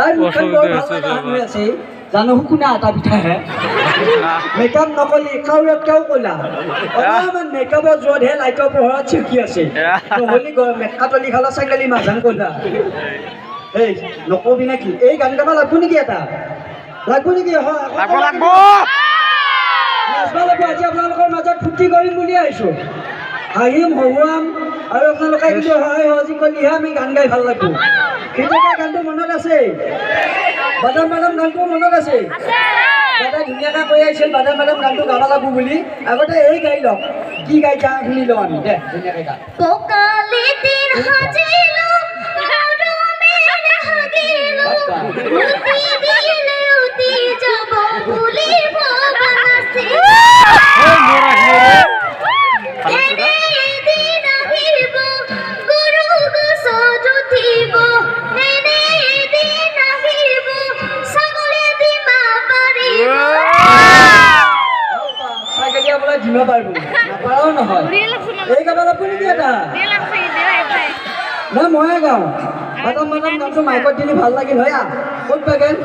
তাই মুখখন বৰ ভাল লগা হৈ আছে জানো শুকুনা এটা পিঠাহে মেকআপ নকলি কাউৰতকেও ক'লা অকণমান মেকআপৰ জোৰতহে লাইটৰ পোহৰত চিকি আছে নহ'লে মেকাতলি খালা ছাগলী মাজান ক'লা এই নকবি নেকি এই গান গাব লাগব নেকি এটা লাগব নেকি নাচবা লাগব আজি আপোনালোকৰ মাজত ফূৰ্তি কৰিম বুলি আহিছোঁ হাঁহিম হহুৱাম আৰু আপোনালোকে কিন্তু সহায় সহযোগ কৰিলেহে আমি গান গাই ভাল লাগব কেতিয়াবা গানটো মনত আছে বাদাম বাদাম গানটো মনত আছে দাদাই ধুনীয়াকৈ কৈ আহিছিল বাদাম বাদাম গানটো গাব লাগব বুলি আগতে এই গাই লওক কি গাইছা শুনি লওঁ আমি দে ধুনীয়াকৈ গা ককালে দিন হাজিলো মৰমেৰে হাগিলো উতি দিলে উতি যাব ভুলিব বানাছে এদিন আহিব গুৰু গছত উঠিব এদিন আহিব ছাগলী দিমা পাৰিব ছাগলী আপোনাৰ দিমা পাৰিব নাপাৰাও নহয় এই গাব লাগব নেকি এটা না ময়ে গাওঁ বাদাম বাদাম গানটো মাইকত দিলে ভাল লাগিল হয় ক'ত পাগেন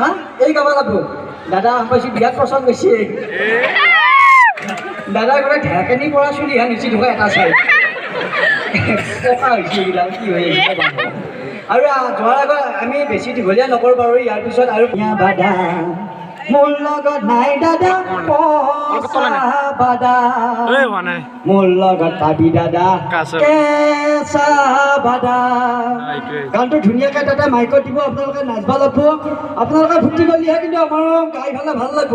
হা এই গাব লাগব দাদা পাইছোঁ বিয়াত পচন্দ গৈছে দাদা গ'লে ঢেকেনি পৰা চুলিহে নিচি থকা এটা চাই পকা হৈছে এইবিলাক কি হৈ আহিছে আৰু যোৱাৰ আগত আমি বেছি দীঘলীয়া নকৰোঁ বাৰু ইয়াৰ পিছত আৰু বাদা মোৰ লগত নাই দাদা বাদা মোৰ লগত পাবি দাদা কেঁচা বাদা গানটো ধুনীয়াকৈ দাদা মাইকত দিব আপোনালোকে নাচবা লাগব আপোনালোকে ফূৰ্তি কৰিলেহে কিন্তু আমাৰ গাই ফালে ভাল লাগব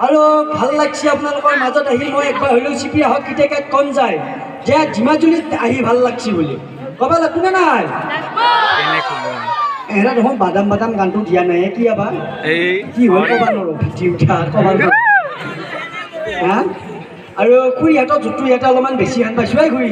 আৰু ভাল লাগছে আপোনালোকৰ মাজত আহি মই একবাৰ হ'লেও চিপি আহক কেতিয়াকৈ কম যায় যে জিমাজুলিত আহি ভাল লাগছে বুলি ক'ব লাগব নে নাই এৰা দেখোন বাদাম বাদাম গানটো দিয়া নাই কি আবা কি হ'ল ক'ব নোৱাৰোঁ ভিটি উঠা ক'ব নোৱাৰোঁ হা আৰু খুৰীহঁতৰ জোঁটো ইয়াতে অলপমান বেছি হান পাইছোঁ খুৰী